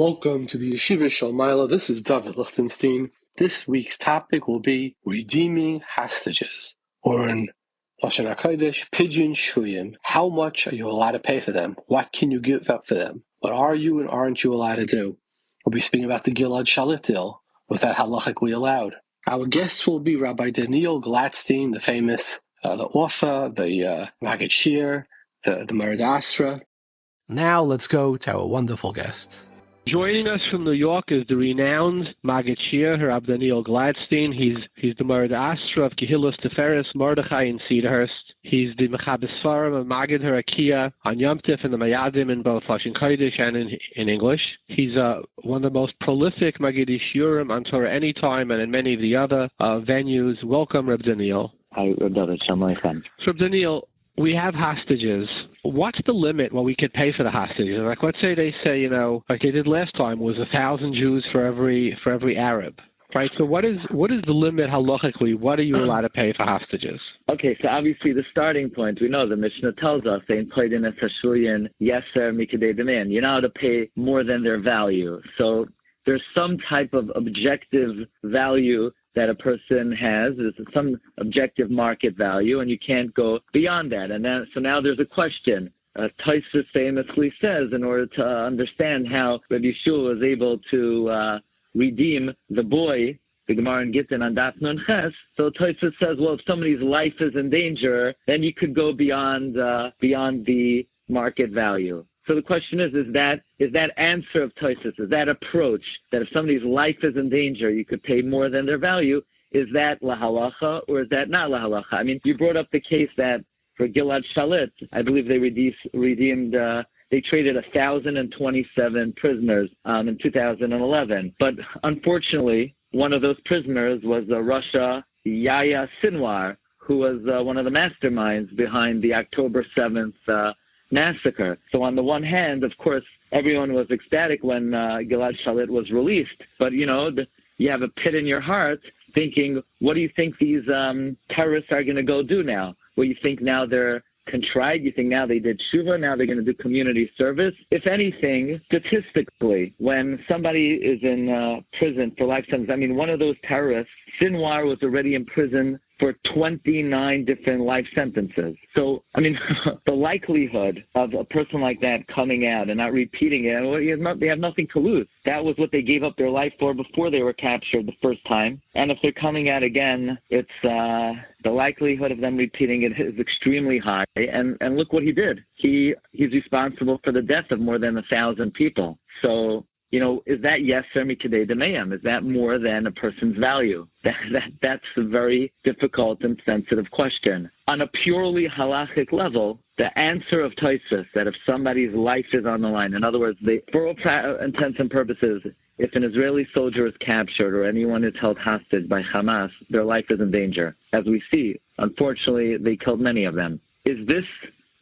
Welcome to the Yeshiva Shalmaila. This is Dovid Lichtenstein. This week's topic will be redeeming hostages, or in Lashon HaKodesh, pidyon Shiurim. How much are you allowed to pay for them? What can you give up for them? What are you and aren't you allowed to do? We'll be speaking about the Gilad Shalit deal. Was that halachically allowed? Our guests will be Rabbi Glatstein, the famous, the author, the Maggid Shir, the Mered Asra. Now let's go to our wonderful guests. Joining us from New York is the renowned Maggid Shir, Rabbi Glatstein. He's the Mered Asra of Kehillas Teferes Mordechai in Cedarhurst. He's the Mechabes Sfarim of Maggid Harakia on Yom Tif and the Mayadim in both Lashon Kodesh and in English. He's one of the most prolific Maggid Shiurim on Torah Anytime and in many of the other venues. Welcome, Rabbi Daniel. Hi, Rabbi Shalom. So, Rabbi Daniel, we have hostages. What's the limit what we could pay for the hostages? Like, let's say they say, like they did last time, was 1,000 Jews for every Arab, right? So what is the limit halachically? What are you allowed to pay for hostages? Okay, so obviously the starting point, we know the Mishnah tells us, you're not allowed to pay more than their value. So there's some type of objective value that a person has. There's some objective market value, and you can't go beyond that. And so now there's a question. Tosafot famously says, in order to understand how Rabbi Yeshua was able to redeem the boy, the Gemara in Gittin on Daf Nun Ches, so Tosafot says, well, if somebody's life is in danger, then you could go beyond the market value. So the question is that answer of Tosafot, is that approach, that if somebody's life is in danger, you could pay more than their value, is that la halacha or is that not la halacha? I mean, you brought up the case that for Gilad Shalit, I believe they redeemed, they traded 1,027 prisoners in 2011. But unfortunately, one of those prisoners was Russia Yahya Sinwar, who was one of the masterminds behind the October 7th massacre. So on the one hand, of course, everyone was ecstatic when Gilad Shalit was released. But, you have a pit in your heart thinking, what do you think these terrorists are going to go do now? Well, you think now they're contrite? You think now they did tshuva? Now they're going to do community service? If anything, statistically, when somebody is in prison for life sentence, I mean, one of those terrorists, Sinwar, was already in prison for 29 different life sentences. So, I mean, the likelihood of a person like that coming out and not repeating it, they have nothing to lose. That was what they gave up their life for before they were captured the first time. And if they're coming out again, it's the likelihood of them repeating it is extremely high. And look what he did. He's responsible for the death of more than 1,000 people. So, is that yeser mikdei demayim? Is that more than a person's value? That's a very difficult and sensitive question. On a purely halachic level, the answer of Tosafot, that if somebody's life is on the line, in other words, for all intents and purposes, if an Israeli soldier is captured or anyone is held hostage by Hamas, their life is in danger. As we see, unfortunately, they killed many of them. Is this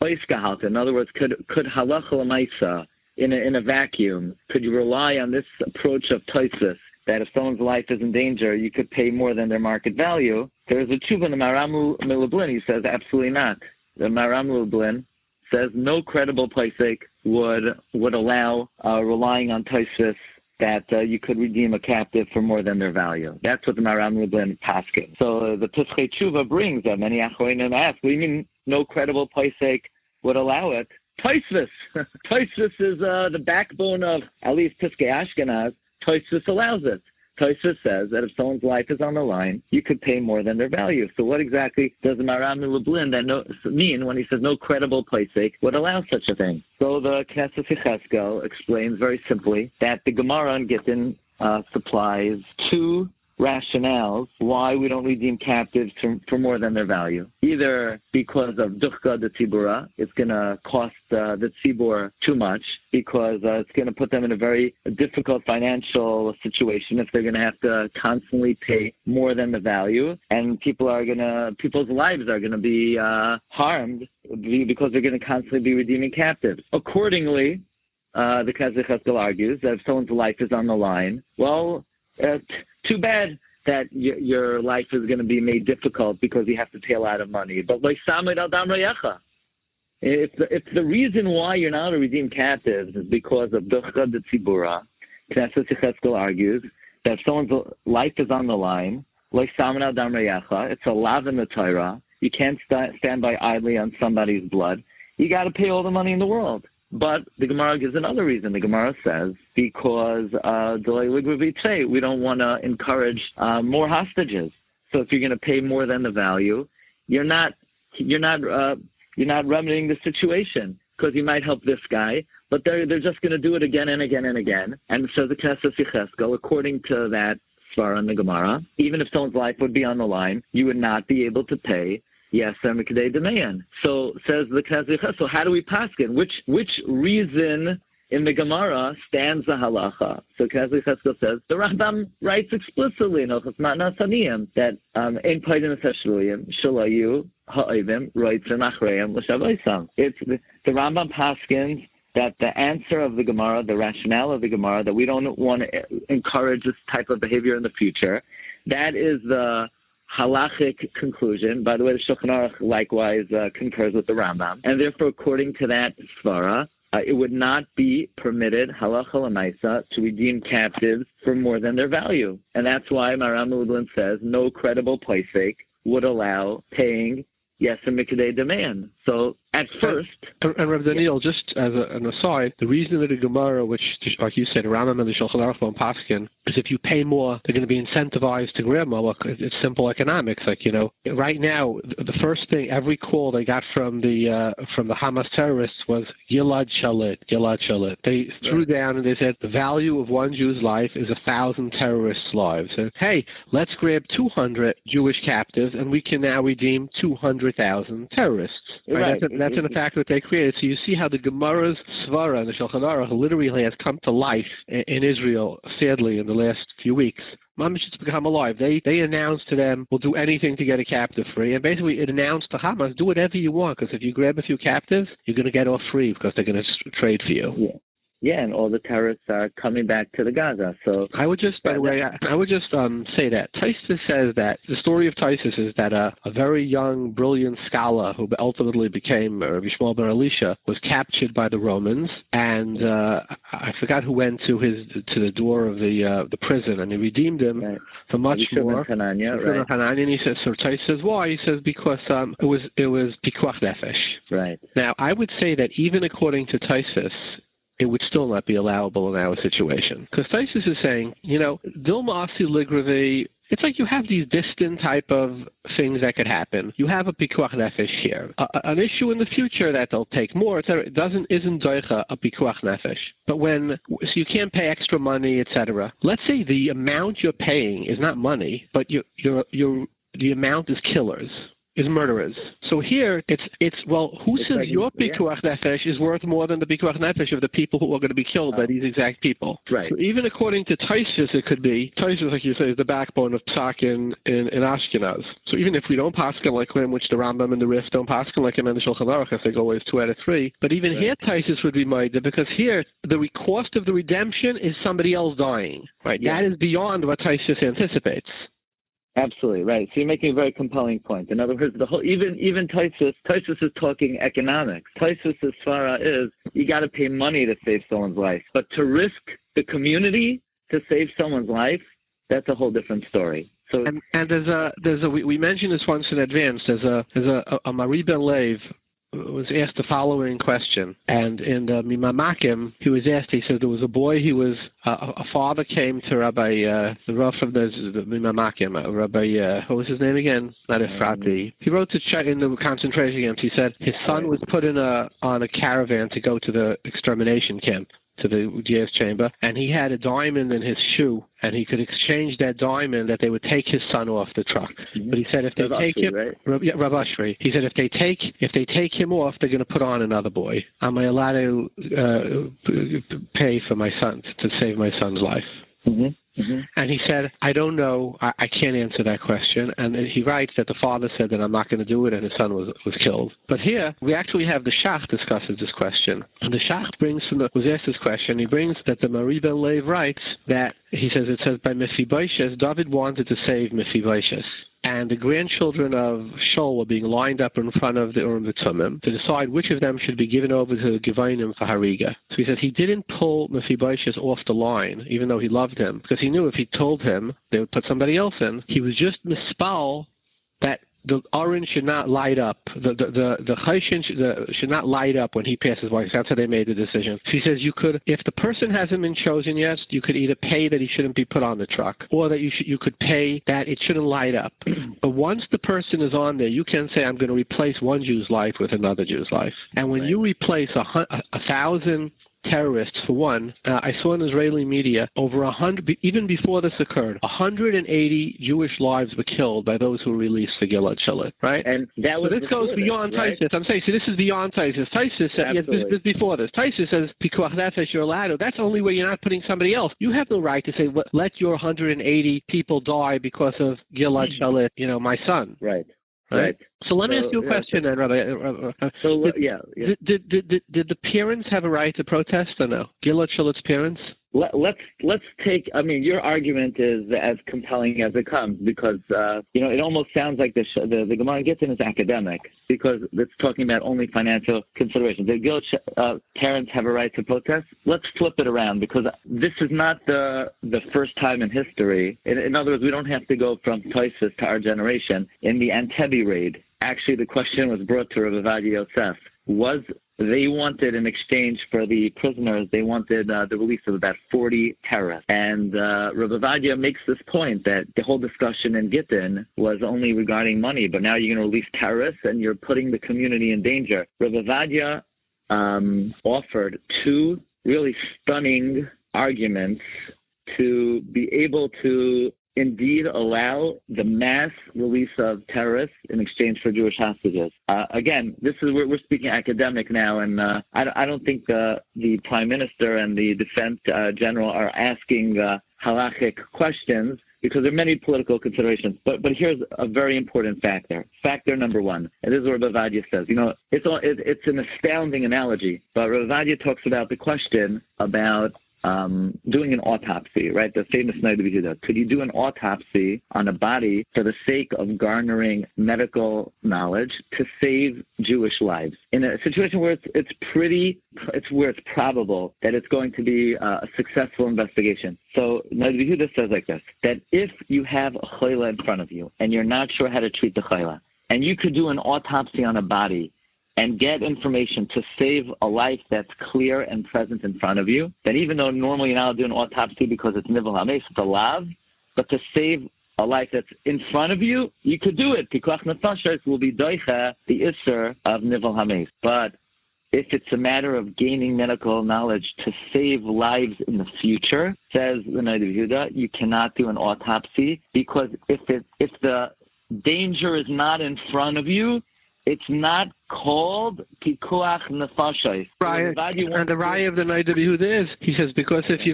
oiskahalt? In other words, could halacha l'maisa, in a vacuum, could you rely on this approach of Tosafot, that if someone's life is in danger, you could pay more than their market value? There's a tshuva in the Maram Lublin. He says absolutely not. The Maram Lublin says no credible posek would allow relying on Tosafot that you could redeem a captive for more than their value. That's what the Maram Lublin paskin. So the Pesachei Tshuva brings that many achronim ask, what do you mean no credible posek would allow it? Tosafot. Tosafot is the backbone of at least Piskei Ashkenaz. Tosafot allows it. Tosafot says that if someone's life is on the line, you could pay more than their value. So what exactly does the Maram Lublin mean when he says no credible posek would allow such a thing? So the Knesset Yechezkel explains very simply that the Gemara in Gittin supplies two rationales why we don't redeem captives for more than their value. Either because of duchka de tzibura, it's going to cost the tzibur too much, because it's going to put them in a very difficult financial situation if they're going to have to constantly pay more than the value, and people's lives are going to be harmed because they're going to constantly be redeeming captives. Accordingly, the Knesset Yechezkel argues that if someone's life is on the line, well, too bad that your life is going to be made difficult because you have to pay a lot of money. But if the reason why you're not to redeem captives is because of duchka de tzibura, Knesset Yechezkel argues that if someone's life is on the line, like Samana Dam Reyacha, it's a lav in the Torah. You can't stand by idly on somebody's blood. You got to pay all the money in the world. But the Gemara gives another reason. The Gemara says because we don't want to encourage more hostages. So if you're going to pay more than the value, you're not remedying the situation, because you might help this guy, but they're just going to do it again and again and again. And so the Knesset Yechezkel, according to that svara in the Gemara, even if someone's life would be on the line, you would not be able to pay Yeser Mikdei Demayan. So says the Knesset Yechezkel. So how do we paskin? Which reason in the Gemara stands the halacha? So Knesset Yechezkel says the Rambam writes explicitly in Hilchos Matnas Haniyim that ein paidin eseshluim shalayu ha'ivim roitzim achreim l'shavaisam. It's the Rambam paskins that the answer of the Gemara, the rationale of the Gemara, that we don't want to encourage this type of behavior in the future, that is the halachic conclusion. By the way, the Shulchan Aruch likewise concurs with the Rambam. And therefore, according to that svara, it would not be permitted, halacha l'maisa, to redeem captives for more than their value. And that's why Maram Lublin says no credible playsake would allow paying Yeser Mikdei Demayan. So at first... And Rabbi Daniel, just as an aside, the reason that the Gemara, which, like you said, Rambam and the Shulchan Aruch and Paskin, is if you pay more, they're going to be incentivized to grab more. It's simple economics. Like, you know, right now, the first thing, every call they got from the Hamas terrorists was Gilad Shalit, Gilad Shalit. They threw down and they said the value of one Jew's life is 1,000 terrorists' lives. And hey, let's grab 200 Jewish captives and we can now redeem 200,000 terrorists. Right? That's in fact what they created. So you see how the Gemara's svara and the Shulchan Aruch literally has come to life in Israel, sadly, in the last few weeks. Mamish, it's become alive. They announced to them, we'll do anything to get a captive free. And basically it announced to Hamas, do whatever you want, because if you grab a few captives, you're going to get off free because they're going to trade for you. Yeah. Yeah, and all the terrorists are coming back to the Gaza. So I would just, by the way, I would just say that Tosafot says that the story of Tosafot is that a very young, brilliant scholar who ultimately became Rabbi Shmuel ben Elisha was captured by the Romans, and I forgot who went to the door of the prison, and he redeemed him for much more. Hananya, right? And he says, so Tosafot says, why? He says because it was pikuach nefesh. Right. Now I would say that even according to Tosafot, it would still not be allowable in our situation. Because Tosafot is saying, you know, Dilma Asi Ligravi, it's like you have these distant type of things that could happen. You have a pikuach nefesh here. An issue in the future that they'll take more, etc. It isn't doicha a pikuach nefesh. But so you can't pay extra money, etc. Let's say the amount you're paying is not money, but the amount is killers. Is murderers. So here it's well, who says like, your pikuach nefesh is worth more than the pikuach nefesh of the people who are going to be killed by these exact people? Right. So even according to Tosafot, it could be Tosafot, like you say, is the backbone of Psak in Ashkenaz. So even if we don't paskin like him, which the Rambam and the Rif don't paskin like him and the Shulchan Aruch, I think always 2 out of 3. But even here Tosafot would be made because here the cost of the redemption is somebody else dying. Right. Yeah. That is beyond what Tosafot anticipates. Absolutely right. So you're making a very compelling point. In other words, the whole even Tosafot is talking economics. Tosafot's svara is you got to pay money to save someone's life, but to risk the community to save someone's life, that's a whole different story. So and we mentioned this once in advance. There's a Mari Ben Lev was asked the following question, and in the Mimamakim, he was asked. He said there was a boy. He was a father came to Rabbi the Rav of the Mimamakim. Rabbi what was his name again? Not Efrati. He wrote to check in the concentration camps. He said his son was put on a caravan to go to the extermination camp, to the gas chamber, and he had a diamond in his shoe, and he could exchange that diamond that they would take his son off the truck. Mm-hmm. But he said if they take him, right? Rav Ashri, he said if they take him off, they're going to put on another boy. Am I allowed to pay for my son to save my son's life? Mm-hmm. Mm-hmm. And he said, I don't know, I can't answer that question. And he writes that the father said that I'm not going to do it, and his son was killed. But here, we actually have the Shach discusses this question. And the Shach was asked this question. He brings that the Mari Ben Lev writes that, it says by Mephibosheth, Dovid wanted to save Mephibosheth. and the grandchildren of Shaul were being lined up in front of the Urim V'Tumim to decide which of them should be given over to the Gevanim for Hariga. So he says he didn't pull Mephibosheth off the line, even though he loved him, because he knew if he told him, they would put somebody else in. He was just mispal that the orange should not light up. The choshen should not light up when he passes by. That's how they made the decision. So he says you could, if the person hasn't been chosen yet, you could either pay that he shouldn't be put on the truck, or that you could pay that it shouldn't light up. But once the person is on there, you can say, I'm going to replace one Jew's life with another Jew's life. And when you replace 1,000 terrorists for one, I saw in Israeli media over 100, even before this occurred, 180 Jewish lives were killed by those who released the Gilad Shalit, right? And that was this goes beyond Taisus. I'm saying, see, this is beyond Taisus. Taisus said, yes, this is before this. Taisus says, Pikuach Nefesh, you're allowed to. That's only where you're not putting somebody else. You have no right to say, let your 180 people die because of Gilad Shalit, my son. Right. So let me ask you a question then, Rabbi. Did the parents have a right to protest or no? Gilad Shalit's parents? Let's take. I mean, your argument is as compelling as it comes because it almost sounds like the Gemara gets in is academic because it's talking about only financial considerations. The Gilad parents have a right to protest. Let's flip it around because this is not the first time in history. In other words, we don't have to go from Tosafot to our generation. In the Entebbe raid, actually, the question was brought to Rabbi Yosef. They wanted, in exchange for the prisoners, they wanted the release of about 40 terrorists. And Rabbi Vadia makes this point that the whole discussion in Gittin was only regarding money, but now you're going to release terrorists and you're putting the community in danger. Rabbi Vadia offered two really stunning arguments to be able to indeed allow the mass release of terrorists in exchange for Jewish hostages. Again, this is we're speaking academic now, and I don't think the Prime Minister and the Defense General are asking halachic questions because there are many political considerations. But here's a very important factor. Factor number one, and this is what Rabbi Vadia says. It's an astounding analogy, but Rabbi Vadia talks about the question about doing an autopsy, right? The famous Noda B'Yehuda. Could you do an autopsy on a body for the sake of garnering medical knowledge to save Jewish lives? In a situation where it's probable that it's going to be a successful investigation. So Noda B'Yehuda says like this, that if you have a chayla in front of you and you're not sure how to treat the chayla, and you could do an autopsy on a body and get information to save a life that's clear and present in front of you, then even though normally you're not doing an autopsy because it's nivel hameis, it's a lav, but to save a life that's in front of you, you could do it. Pikuach nefashos will be doicha, the isser of nivel hameis. But if it's a matter of gaining medical knowledge to save lives in the future, says the Noda B'Yehuda, you cannot do an autopsy because if the danger is not in front of you, it's not called pikuach nefashos. Right, and the raya of the Noda B'Yehuda is, he says, because if you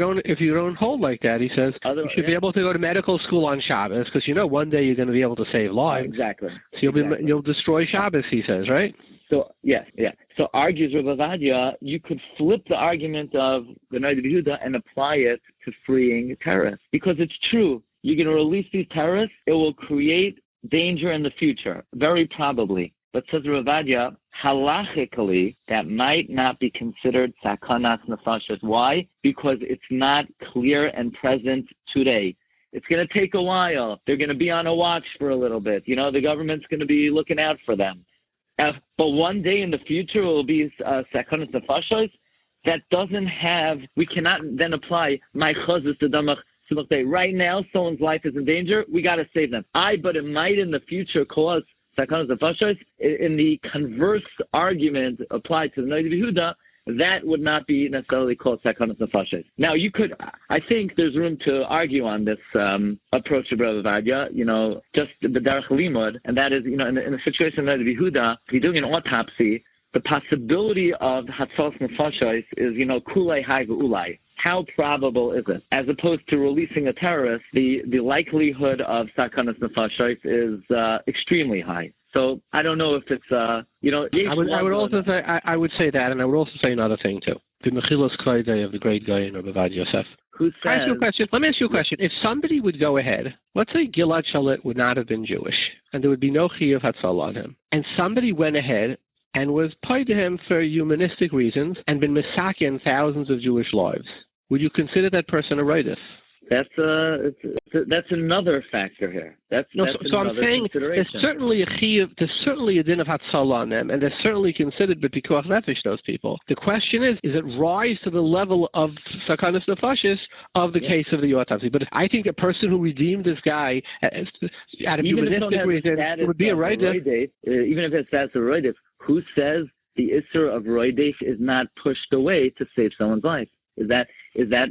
don't hold like that, he says, you should be able to go to medical school on Shabbos because one day you're going to be able to save lives. Exactly. So you'll destroy Shabbos, he says, right? So yeah. So argues Rabbi Vadia, you could flip the argument of the Noda B'Yehuda and apply it to freeing terrorists because it's true. You're going to release these terrorists, it will create danger in the future, very probably. But says Rabbi Vadia, halachically, that might not be considered sakanas nefashos. Why? Because it's not clear and present today. It's going to take a while. They're going to be on a watch for a little bit. The government's going to be looking out for them. But one day in the future, it will be sakanas nefashos. That doesn't have, we cannot then apply my chazos to damach. Right now, someone's life is in danger. We got to save them. But it might in the future cause sakanas nefashos. In the converse argument applied to the Noda B'Yehuda, that would not be necessarily called sakanas nefashos. Now, I think there's room to argue on this approach of Rabbi Vadia, just the derech limud, and that is, in a situation of Noda B'Yehuda, if you're doing an autopsy, the possibility of hatzalas nefashos is, kulei hai ve'ulai. How probable is it? As opposed to releasing a terrorist, the likelihood of sakanas nefashos is extremely high. So I don't know if it's I would say that, and I would also say another thing too. The Mechilas Kreide of the great guy in Rabbi Vadia Yosef, who Can I ask you a says... question? Let me ask you a question. If somebody would go ahead, let's say Gilad Shalit would not have been Jewish, and there would be no Chiyuv Hatzalah on him, and somebody went ahead and was paid to him for humanistic reasons and been misaken thousands of Jewish lives, would you consider that person a Raidif? That's another factor here. So I'm saying there's certainly a chiyuv, there's certainly a din of hatzalah on them, and they're certainly considered b'pikuach nefesh, those people. The question is it rise to the level of sakanas nefashis of the case of the autopsy? But I think a person who redeemed this guy out of humanistic reasons would be a Raidif. Even if it's that's a Raidif, who says the Isser of Raidif is not pushed away to save someone's life? Is that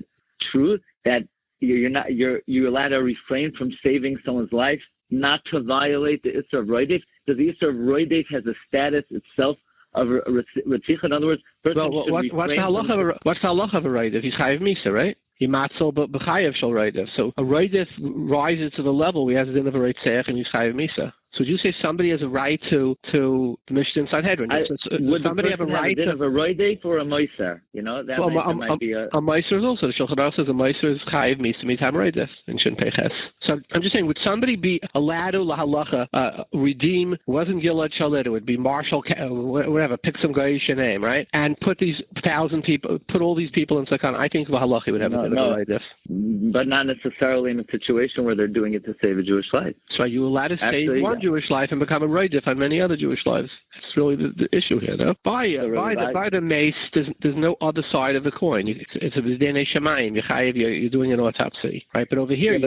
true? That you're allowed to refrain from saving someone's life, not to violate the Isser of Roidef? Because the Isser of Roidef has a status itself of Retzicha. In other words, what's the halacha of a Roidef? He's chayiv misa, right? He matzel b'chayiv shel Roidef. So a Roidef rises to the level he has a din of a Reitzech and he's chayiv misa. So would you say somebody has a right to the Mishnah in Sanhedrin? Would somebody have a right of a roidef or a moiser? That might be a moiser is also, the Shulchan Aruch says a moiser is chayiv misa mitam roidef and shouldn't pay ches. So I'm just saying, would somebody be allowed to lahalacha redeem? Wasn't Gilad Shalit? It would be Marshall, whatever. Pick some Goyish name, right? And put these 1,000 people, put all these people in Sakan. I think lahalacha would have a bit of a roidef, but not necessarily in a situation where they're doing it to save a Jewish life. So are you allowed to save one Jewish life and become a Raidif on many other Jewish lives? That's really the issue here, no? By the mace, there's no other side of the coin. It's a b'dinei shemayim. You're doing an autopsy, right? But over here,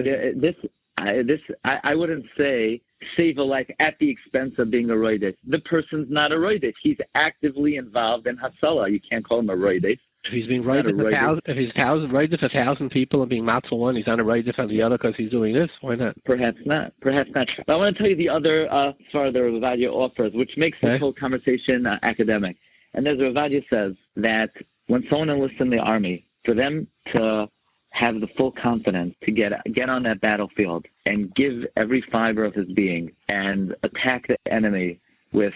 I wouldn't say save a life at the expense of being a Raidif. The person's not a Raidif. He's actively involved in Hatzalah. You can't call him a Raidif. If he's being Raidif if he's 1,000 people and being matzel one, he's not a Raidif on the other because he's doing this. Why not? Perhaps not. But I want to tell you the other further Reevaluating offers, which makes this whole conversation academic. And there's Reevaluating says that when someone enlists in the army, for them to have the full confidence to get on that battlefield and give every fiber of his being and attack the enemy with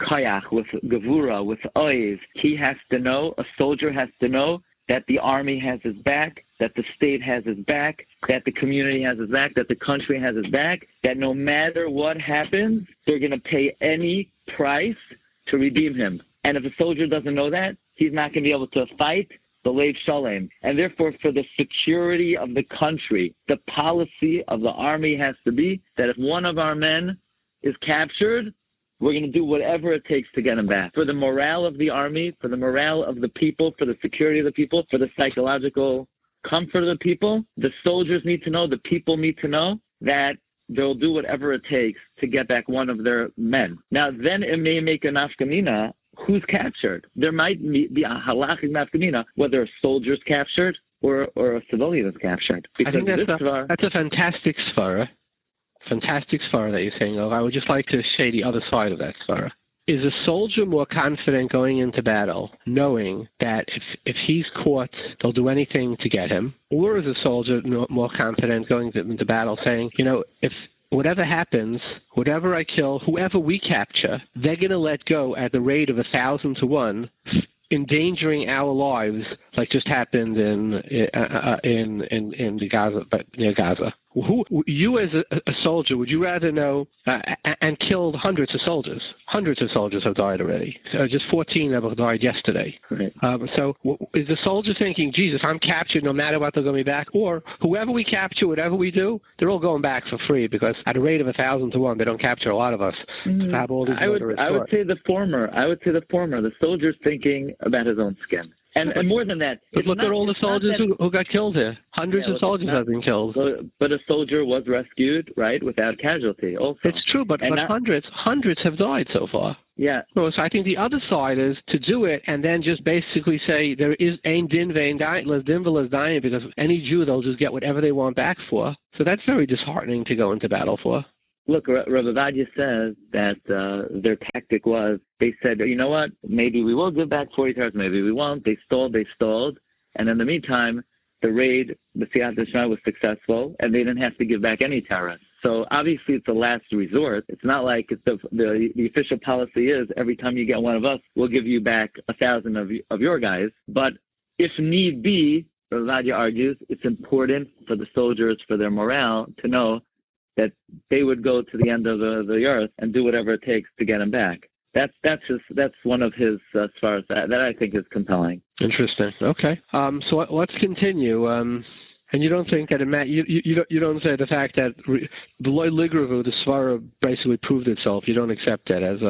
kayach, with gevura, with oiv, a soldier has to know that the army has his back, that the state has his back, that the community has his back, that the country has his back, that no matter what happens, they're going to pay any price to redeem him. And if a soldier doesn't know that, he's not going to be able to fight the Leiv Shalem. And therefore, for the security of the country, the policy of the army has to be that if one of our men is captured, we're going to do whatever it takes to get him back. For the morale of the army, for the morale of the people, for the security of the people, for the psychological comfort of the people, the soldiers need to know, the people need to know that they'll do whatever it takes to get back one of their men. Now, then it may make a nafkamina who's captured. There might be a halachic nafkamina, whether a soldier's captured or a civilian is captured. Because I think that's a fantastic svara. Fantastic svara that you're saying. I would just like to say the other side of that svara. Is a soldier more confident going into battle, knowing that if he's caught, they'll do anything to get him? Or is a soldier more confident going into battle, saying, if whatever happens, whatever I kill, whoever we capture, they're going to let go at the rate of 1,000 to 1, endangering our lives, like just happened in the Gaza, near Gaza. You as a soldier, would you rather know and killed hundreds of soldiers? Hundreds of soldiers have died already. Just 14 have died yesterday. Right. So is the soldier thinking, Jesus, I'm captured no matter what, they're going to be back? Or whoever we capture, whatever we do, they're all going back for free because at a rate of 1,000 to 1, they don't capture a lot of us. Have all these I would say the former. The soldier's thinking about his own skin. And more than that, but look at all the soldiers who got killed here. Hundreds of soldiers have been killed. But a soldier was rescued, right, without casualty also. It's true, but hundreds have died so far. Yeah. So I think the other side is to do it and then just basically say there is ein din ve'ein din v'las dayin, because any Jew, they'll just get whatever they want back for. So that's very disheartening to go into battle for. Look, Rabbi Glatstein says that their tactic was, they said, you know what, maybe we will give back 40 terrorists, maybe we won't. They stalled. And in the meantime, the raid, the Siyat Shema was successful, and they didn't have to give back any terrorists. So obviously it's a last resort. It's not like the official policy is every time you get one of us, we'll give you back 1,000 of your guys. But if need be, Vadia argues it's important for the soldiers, for their morale, to know that they would go to the end of the earth and do whatever it takes to get him back. That's one of his svaras that I think is compelling. Interesting. Okay. So let's continue. And you don't think that you don't say the fact that the loy ligravu, the svara basically proved itself. You don't accept that as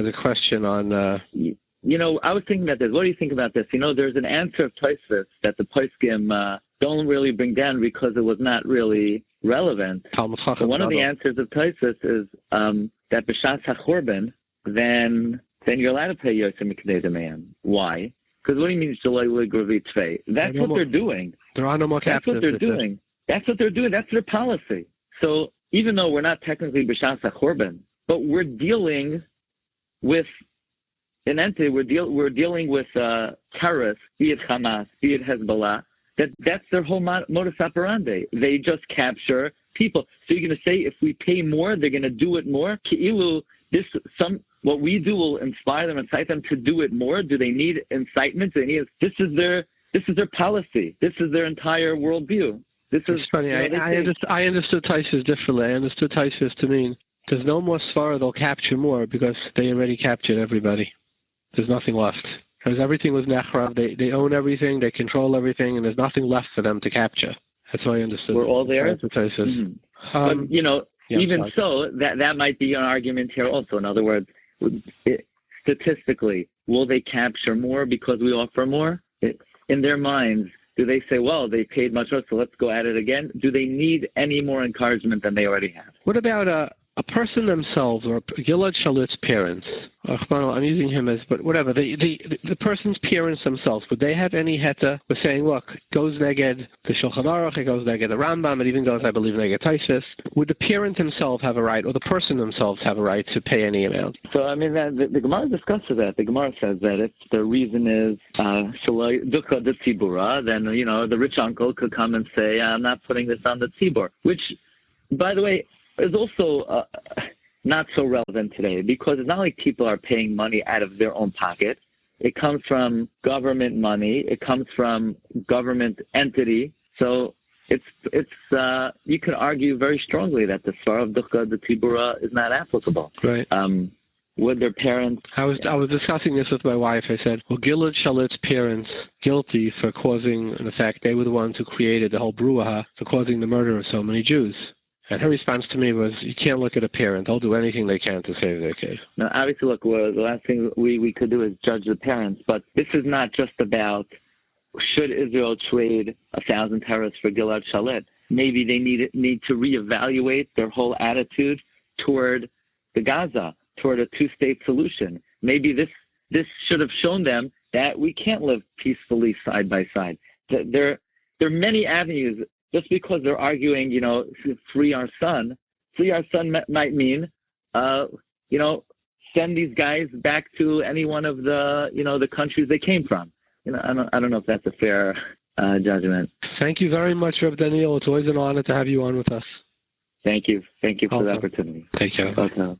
a question on. I was thinking about this. What do you think about this? There's an answer of Tosafot that the poskim don't really bring down because it was not really relevant. So one of the answers of Tosafot is that b'shas hachorban, then you're allowed to pay yosem miknei demayan. Why? Because what do you mean shaloi ligravi tvei? That's what they're doing. There are no more captives. That's what they're doing. That's what they're doing. That's their policy. So even though we're not technically b'shas hachorban, but we're dealing with an entity. We're dealing with terrorists, be it Hamas, be it Hezbollah. That's their whole modus operandi. They just capture people. So you're going to say if we pay more, they're going to do it more? Ki'ilu, what we do will inspire them, incite them to do it more. Do they need incitement? This is their policy. This is their entire worldview. This is funny. I understood Tosafot differently. I understood Tosafot to mean there's no more svara. They'll capture more because they already captured everybody. There's nothing left. Because everything was nechrav. They own everything. They control everything, and there's nothing left for them to capture. That's what I understood. We're all there. Mm-hmm. But even so, that might be an argument here also. In other words, statistically, will they capture more because we offer more? In their minds, do they say, well, they paid much more, so let's go at it again? Do they need any more encouragement than they already have? What about a person themselves or Gilad Shalit's parents? I'm using him as, but whatever. The person's parents themselves, would they have any heta with saying, look, it goes neged the Shulchan Aruch, it goes neged the Rambam, it even goes, I believe, neged Tosafot. Would the parent himself have a right, or the person themselves have a right to pay any amount? So, the Gemara discusses that. The Gemara says that if the reason is dukha de tzibura, then, the rich uncle could come and say, I'm not putting this on the tzibur, which, by the way, is also not so relevant today because it's not like people are paying money out of their own pocket. It comes from government money. It comes from government entity. So it's you can argue very strongly that the svara of dukkha, the tibura, is not applicable. Right. Would their parents? I was discussing this with my wife. I said, well, Gilad Shalit's parents guilty for causing, in fact, they were the ones who created the whole brouhaha for causing the murder of so many Jews. And her response to me was, you can't look at a parent. They'll do anything they can to save their kid. Now, obviously, look, the last thing we could do is judge the parents. But this is not just about should Israel trade 1,000 terrorists for Gilad Shalit. Maybe they need to reevaluate their whole attitude toward the Gaza, toward a two-state solution. Maybe this should have shown them that we can't live peacefully side by side. There are many avenues. Just because they're arguing, free our son might mean, send these guys back to any one of the countries they came from. I don't know if that's a fair judgment. Thank you very much, Reb Daniel. It's always an honor to have you on with us. Thank you. Thank you for the opportunity. Take care. Okay.